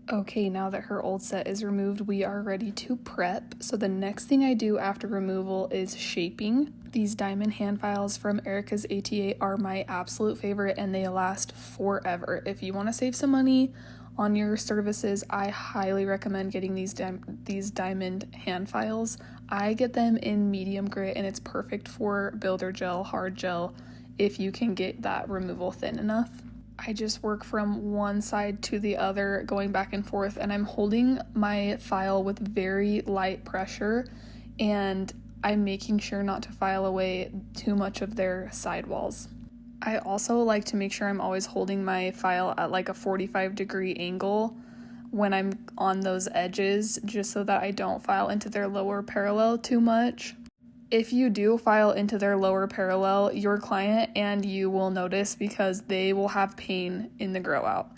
Okay, now that her old set is removed, we are ready to prep. So the next thing I do after removal is shaping. These diamond hand files from Erica's ATA are my absolute favorite and they last forever. If you want to save some money on your services, I highly recommend getting these diamond hand files. I get them in medium grit and it's perfect for builder gel, hard gel, if you can get that removal thin enough. I just work from one side to the other, going back and forth, and I'm holding my file with very light pressure, and I'm making sure not to file away too much of their sidewalls. I also like to make sure I'm always holding my file at like a 45-degree angle when I'm on those edges, just so that I don't file into their lower parallel too much. If you do file into their lower parallel, your client and you will notice because they will have pain in the grow out.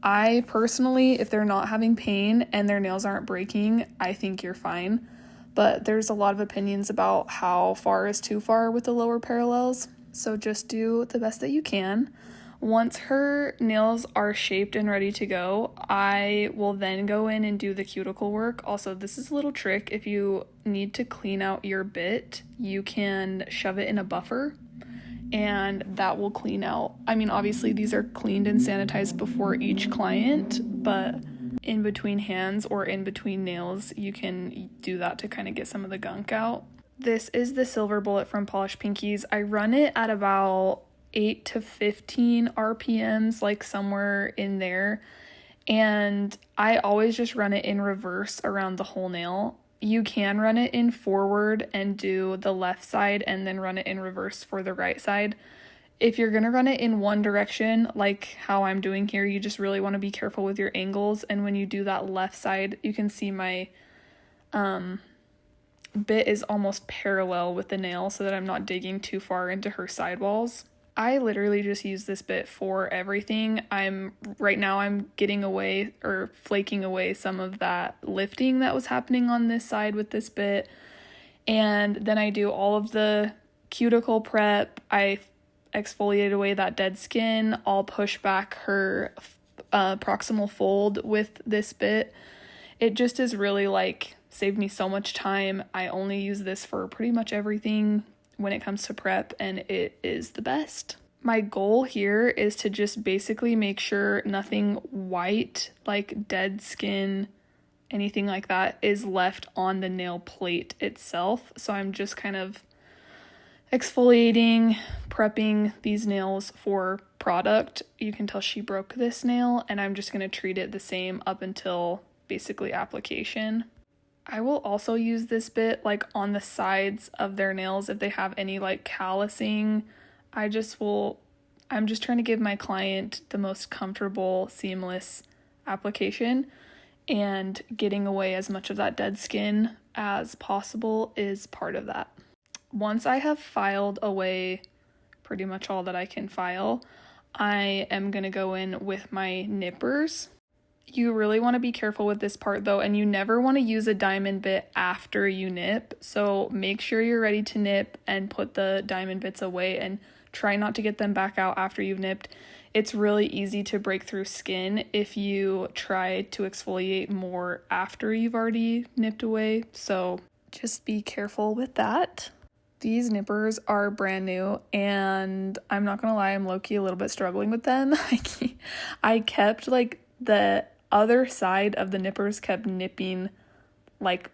I personally, if they're not having pain and their nails aren't breaking, I think you're fine. But there's a lot of opinions about how far is too far with the lower parallels. So just do the best that you can. Once her nails are shaped and ready to go, I will then go in and do the cuticle work. Also, this is a little trick. If you need to clean out your bit, you can shove it in a buffer and that will clean out. I mean, obviously these are cleaned and sanitized before each client, but in between hands or in between nails, you can do that to kind of get some of the gunk out. This is the Silver Bullet from Polished Pinkies. I run it at about 8 to 15 RPMs, like somewhere in there. And I always just run it in reverse around the whole nail. You can run it in forward and do the left side and then run it in reverse for the right side. If you're going to run it in one direction, like how I'm doing here, you just really want to be careful with your angles. And when you do that left side, you can see my bit is almost parallel with the nail so that I'm not digging too far into her sidewalls. I literally just use this bit for everything. Right now I'm getting away or flaking away some of that lifting that was happening on this side with this bit. And then I do all of the cuticle prep. I exfoliate away that dead skin. I'll push back her proximal fold with this bit. It just is really like saved me so much time. I only use this for pretty much everything when it comes to prep, and it is the best. My goal here is to just basically make sure nothing white, like dead skin, anything like that, is left on the nail plate itself. So I'm just kind of exfoliating, prepping these nails for product. You can tell she broke this nail, and I'm just going to treat it the same up until basically application. I will also use this bit like on the sides of their nails if they have any like callousing. I'm just trying to give my client the most comfortable, seamless application, and getting away as much of that dead skin as possible is part of that. Once I have filed away pretty much all that I can file, I am going to go in with my nippers. You really want to be careful with this part though, and you never want to use a diamond bit after you nip. So make sure you're ready to nip and put the diamond bits away and try not to get them back out after you've nipped. It's really easy to break through skin if you try to exfoliate more after you've already nipped away. So just be careful with that. These nippers are brand new, and I'm not gonna lie, I'm low-key a little bit struggling with them. I kept like the other side of the nippers kept nipping like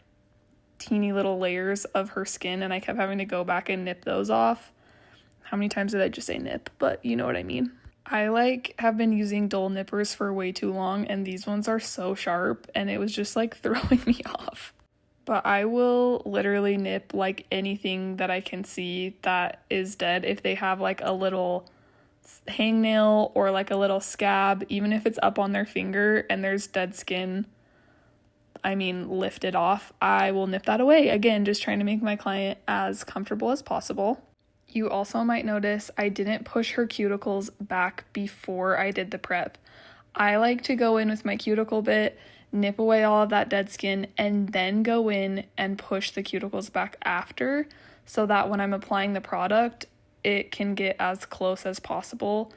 teeny little layers of her skin, and I kept having to go back and nip those off. How many times did I just say nip? But you know what I mean. I have been using dull nippers for way too long, and these ones are so sharp, and it was just like throwing me off. But I will literally nip like anything that I can see that is dead. If they have like a little hangnail or like a little scab, even if it's up on their finger and there's dead skin, lift it off, I will nip that away. Again, just trying to make my client as comfortable as possible. You also might notice I didn't push her cuticles back before I did the prep. I like to go in with my cuticle bit, nip away all of that dead skin, and then go in and push the cuticles back after, so that when I'm applying the product, it can get as close as possible.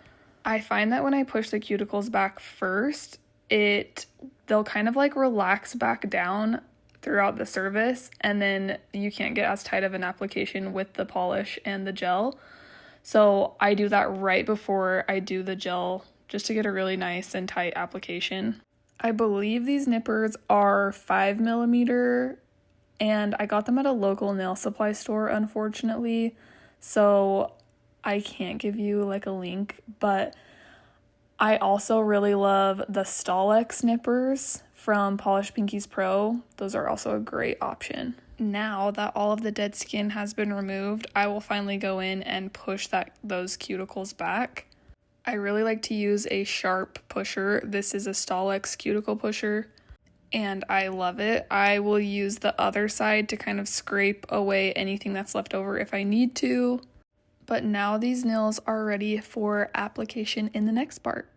I find that when I push the cuticles back first, the they'll kind of like relax back down throughout the service, and then you can't get as tight of an application with the polish and the gel. So I do that right before I do the gel just to get a really nice and tight application. I believe these nippers are 5mm, and I got them at a local nail supply store, unfortunately, so I can't give you like a link, but I also really love the Stalex nippers from Polish Pinkies Pro. Those are also a great option. Now that all of the dead skin has been removed, I will finally go in and push those cuticles back. I really like to use a sharp pusher. This is a Stalex cuticle pusher, and I love it. I will use the other side to kind of scrape away anything that's left over if I need to. But now these nails are ready for application in the next part.